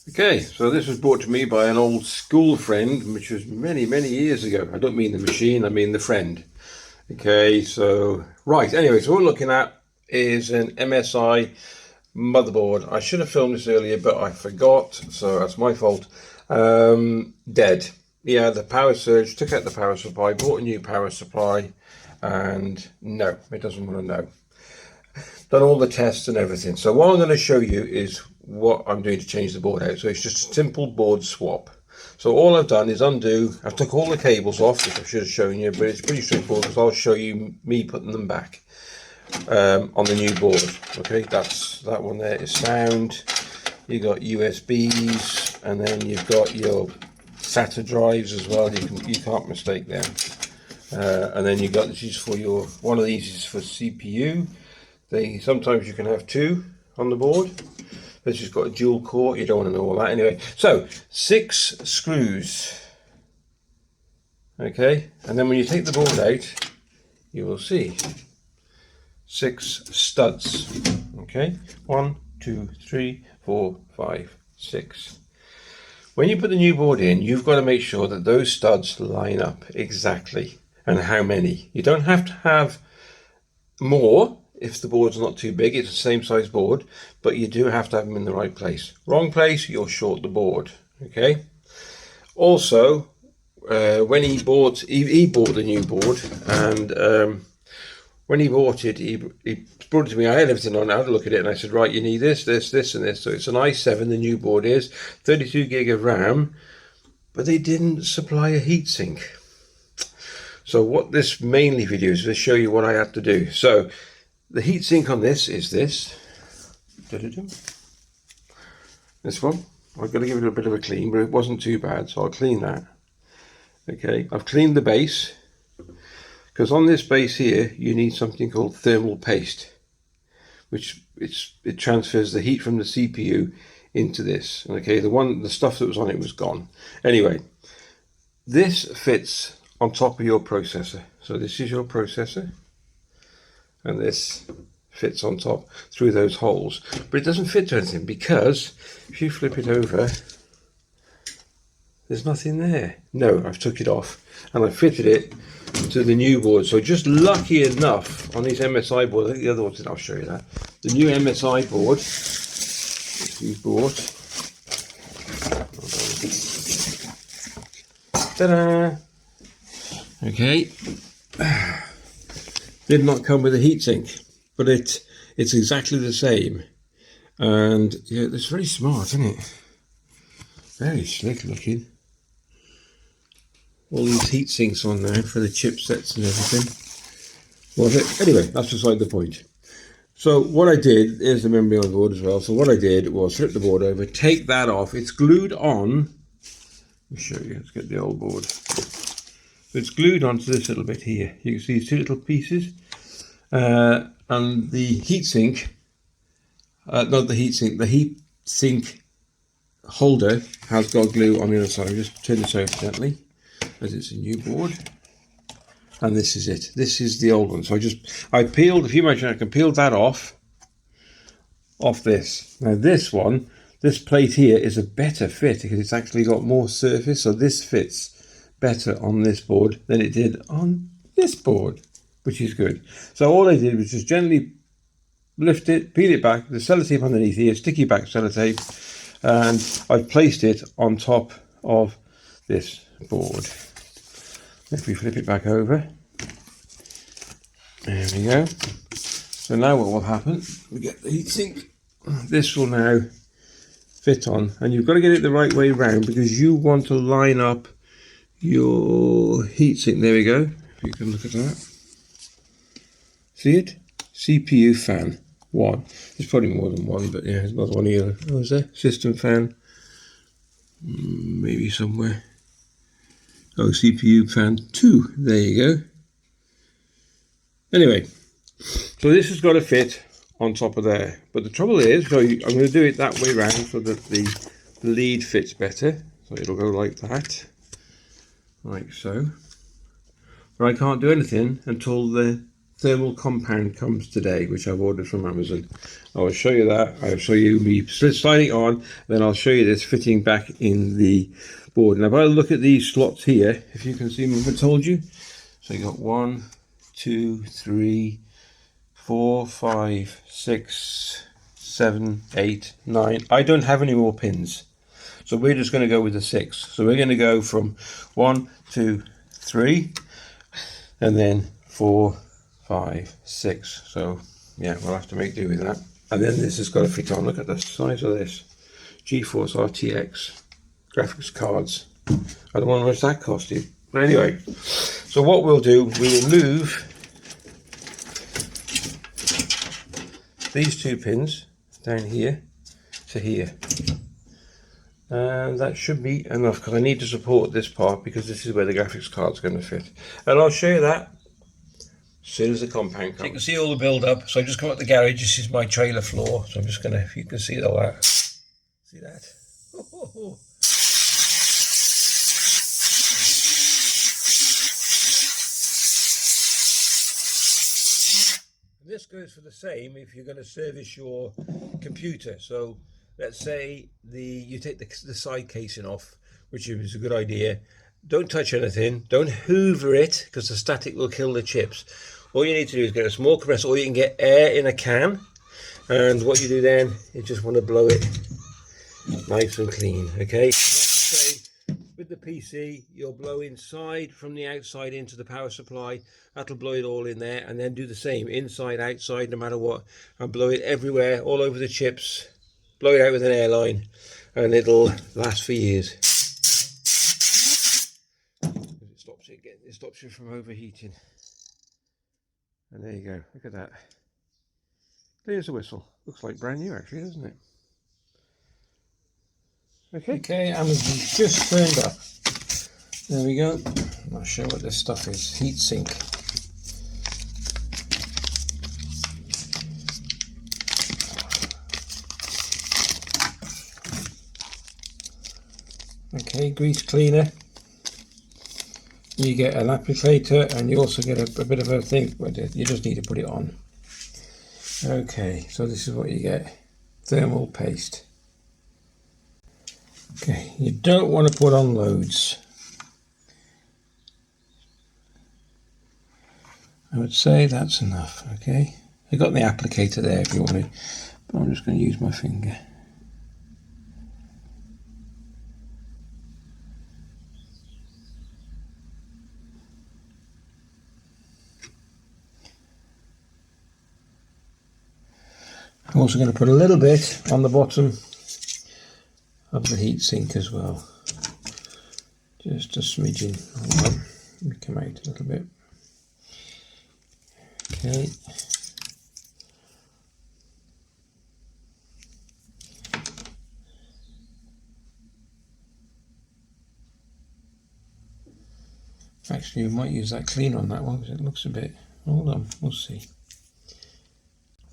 Okay, so this was brought to me by an old school friend, which was many, many years ago. I don't mean the machine, I mean the friend. Okay, so, right, anyway, so what we're looking at is an MSI motherboard. I should have filmed this earlier, but I forgot, so that's my fault. Dead. Yeah, the power surge, took out the power supply, bought a new power supply, and no, it doesn't want to know. Done all the tests and everything. So what I'm going to show you is what I'm doing to change the board out. So it's just a simple board swap. So all I've done is undo. I took all the cables off, which I should have shown you, but it's pretty straightforward because I'll show you me putting them back on the new board. Okay, that one there is sound. You got USBs, and then you've got your SATA drives as well. You can't mistake them. And then you got this is for your one of these is for CPU. Sometimes you can have two on the board. This has got a dual core. You don't want to know all that anyway. So 6 screws. Okay, and then when you take the board out, you will see 6 studs. Okay, 1, 2, 3, 4, 5, 6. When you put the new board in, you've got to make sure that those studs line up exactly, and how many. You don't have to have more if the board's not too big. It's the same size board, but you do have to have them in the right place. Wrong place, you'll short the board. Okay. Also, when he bought a new board, and when he bought it, he brought it to me. I had everything on. I had a look at it, and I said, right, you need this, this, this, and this. So it's an i7. The new board is 32 gig of RAM, but they didn't supply a heatsink. So what this mainly video is to show you what I had to do. So the heatsink on this is this. This one. I've got to give it a bit of a clean, but it wasn't too bad, so I'll clean that. Okay, I've cleaned the base, because on this base here you need something called thermal paste, which it transfers the heat from the CPU into this. Okay, the stuff that was on it was gone. Anyway, this fits on top of your processor. So this is your processor, and this fits on top through those holes, but it doesn't fit to anything, because if you flip it over, there's nothing there. No, I've took it off and I fitted it to the new board. So just lucky enough on these MSI boards, I think the other ones, I'll show you that, the new MSI board which we bought, ta-da! Okay, did not come with a heatsink, but it's exactly the same. And yeah, it's very smart, isn't it? Very slick looking. All these heat sinks on there for the chipsets and everything. Well, anyway, that's beside the point. So what I did is the memory on board as well. So what I did was flip the board over, take that off. It's glued on. Let me show you. Let's get the old board. So it's glued onto this little bit here. You can see these 2 little pieces, and the heatsink. Not the heatsink. The heatsink holder has got glue on the other side. I'll just turn this over gently, as it's a new board, and this is it. This is the old one. So I peeled, if you imagine, I can peel that off this. Now this one, this plate here is a better fit because it's actually got more surface, so this fits better on this board than it did on this board, which is good. So all I did was just gently lift it, peel it back, the sellotape underneath here, sticky back sellotape, and I've placed it on top of this board. If we flip it back over, there we go. So now what will happen, we get the heatsink, this will now fit on, and you've got to get it the right way round because you want to line up your heatsink. There we go, if you can look at that. See it? CPU fan 1. There's probably more than one, but yeah, there's another one here. Oh, is there? System fan, maybe somewhere. Oh, CPU fan 2. There you go. Anyway, so this has got to fit on top of there. But the trouble is, so I'm going to do it that way round so that the lead fits better. So it'll go like that, like so. But I can't do anything until the thermal compound comes today, which I've ordered from Amazon. I will show you that. I'll show you me sliding it on, then I'll show you this fitting back in the board. Now if I look at these slots here, if you can see them, I told you. So you got 1, 2, 3, 4, 5, 6, 7, 8, 9. I don't have any more pins, so we're just going to go with the 6. So we're going to go from 1, 2, 3, and then 4, 5, 6. So yeah, we'll have to make do with that. And then this has got to fit on. Look at the size of this. GeForce RTX graphics cards. I don't know how much that cost you. But anyway, so what we'll do, we will move these 2 pins down here to here. And that should be enough, because I need to support this part, because this is where the graphics card's going to fit. And I'll show you that as soon as the compound comes. So you can see all the build up. So I've just come out the garage. This is my trailer floor. So I'm just going to, if you can see all that. See that? Oh. This goes for the same if you're going to service your computer. So let's say you take the side casing off, which is a good idea. Don't touch anything. Don't hoover it, because the static will kill the chips. All you need to do is get a small compressor, or you can get air in a can. And what you do then is just want to blow it nice and clean. Okay. With the PC, you'll blow inside from the outside into the power supply. That'll blow it all in there, and then do the same inside, outside, no matter what, and blow it everywhere, all over the chips. Blow it out with an airline, and it'll last for years. It stops you from overheating. And there you go. Look at that. There's a whistle. Looks like brand new, actually, doesn't it? Okay, Amazon's just turned up. There we go. I'll show what this stuff is. Heatsink. Okay, grease cleaner. You get an applicator, and you also get a bit of a thing, but you just need to put it on. Okay, so this is what you get. Thermal paste. Okay, you don't want to put on loads. I would say that's enough, okay? I got the applicator there if you want it, but I'm just going to use my finger. I'm also going to put a little bit on the bottom of the heatsink as well. Just a smidgen. Hold on. Let me come out a little bit. Okay. Actually, we might use that clean on that one, because it looks a bit... Hold on, we'll see.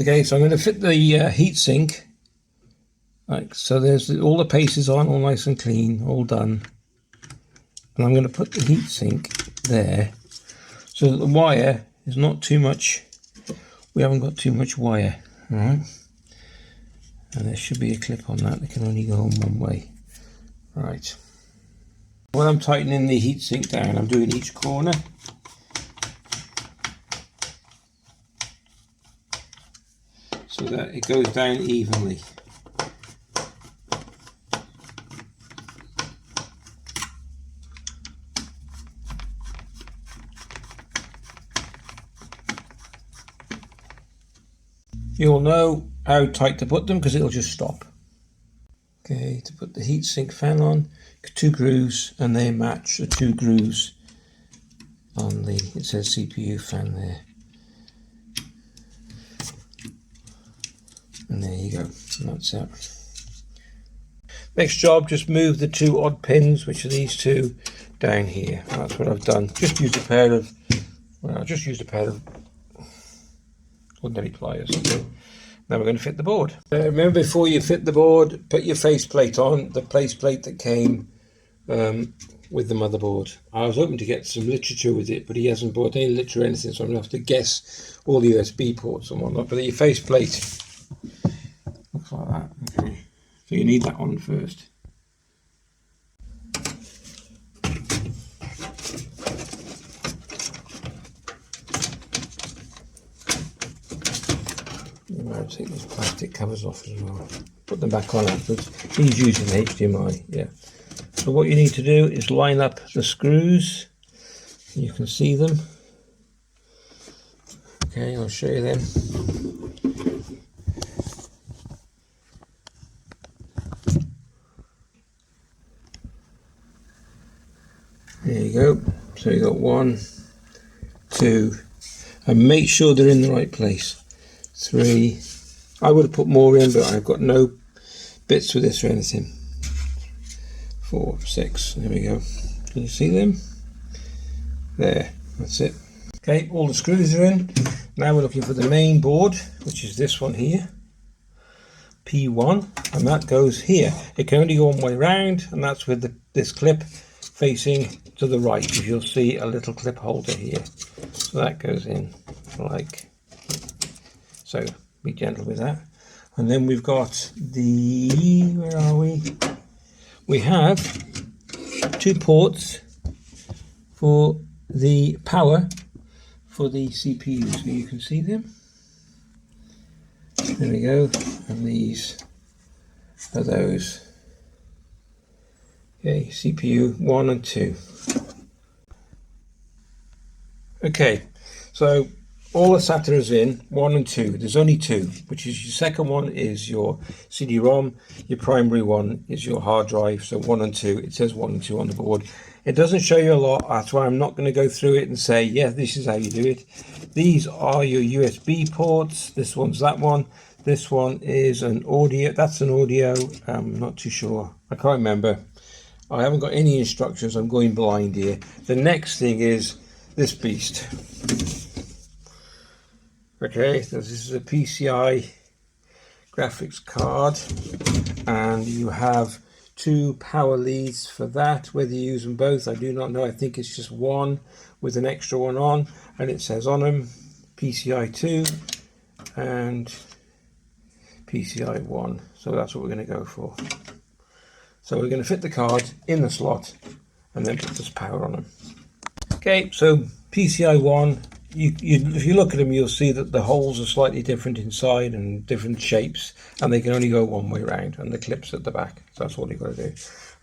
Okay, so I'm going to fit the heatsink. Like, so there's all the paces on, all nice and clean, all done. And I'm going to put the heatsink there, so that the wire is not too much. We haven't got too much wire, all right? And there should be a clip on that. They can only go on one way. Right. When I'm tightening the heatsink down, I'm doing each corner. So that it goes down evenly. You'll know how tight to put them, because it'll just stop. Okay, to put the heatsink fan on, 2 grooves, and they match the 2 grooves on the, it says CPU fan there. And there you go, and that's it. Next job, just move the 2 odd pins, which are these 2, down here. And that's what I've done. Just used a pair of, well, just used a pair of ordinary pliers. Now we're going to fit the board. Remember, before you fit the board, put your faceplate on, the faceplate that came with the motherboard. I was hoping to get some literature with it, but he hasn't brought any literature or anything, so I'm going to have to guess all the USB ports and whatnot. But your faceplate looks like that. Okay, so you need that on first. You might take these plastic covers off as well. Put them back on afterwards. He's using HDMI, yeah. So what you need to do is line up the screws. You can see them. Okay, I'll show you them. There you go. So you got 1, 2, and make sure they're in the right place. 3. I would have put more in, but I've got no bits with this or anything. 4, 6. There we go. Can you see them? There. That's it. Okay, all the screws are in. Now we're looking for the main board, which is this one here, P1, and that goes here. It can only go one way round, and that's with this clip facing to the right. If you'll see a little clip holder here, so that goes in like so. Be gentle with that. And then we've got the, where are we? We have 2 ports for the power for the CPU, so you can see them. There we go, and these are those. Okay, CPU 1 and 2. Okay, so all the SATA is in, 1 and 2. There's only 2, which is your second one is your CD-ROM, your primary one is your hard drive, so 1 and 2. It says 1 and 2 on the board. It doesn't show you a lot, that's why I'm not going to go through it and say, yeah, this is how you do it. These are your USB ports. This one's that one. This one is an audio. That's an audio. I'm not too sure. I can't remember. I haven't got any instructions. I'm going blind here. The next thing is this beast. Okay, so this is a PCI graphics card, and you have 2 power leads for that. Whether you use them both, I do not know. I think it's just one with an extra one on, and it says on them PCI 2 and PCI 1. So that's what we're going to go for. So we're going to fit the card in the slot and then put this power on them. Okay, so PCI 1. If you look at them, you'll see that the holes are slightly different inside and different shapes, and they can only go one way round, and the clip's at the back. So that's all you've got to do.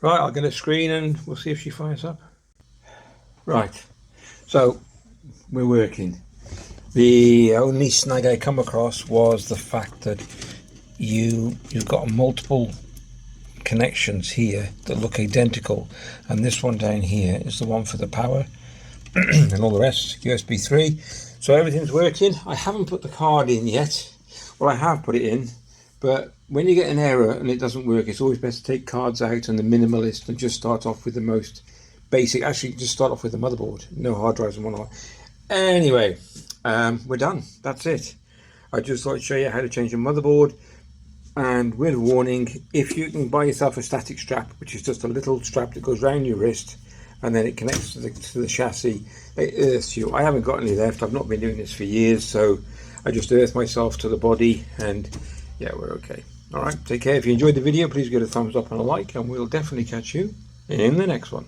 Right, I'll get a screen and we'll see if she fires up. Right, so we're working. The only snag I come across was the fact that you've got multiple connections here that look identical, and this one down here is the one for the power. And all the rest USB 3, so everything's working. I haven't put the card in yet. Well, I have put it in, but when you get an error and it doesn't work, it's always best to take cards out and the minimalist and just start off with the most basic. Actually, just start off with the motherboard, no hard drives and whatnot. Anyway, we're done. That's it. I just thought I'd show you how to change a motherboard, and with a warning, if you can buy yourself a static strap, which is just a little strap that goes around your wrist and then it connects to the chassis, it earths you. I haven't got any left. I've not been doing this for years, so I just earth myself to the body, and yeah, we're okay. All right, take care. If you enjoyed the video, please give it a thumbs up and a like, and we'll definitely catch you in the next one.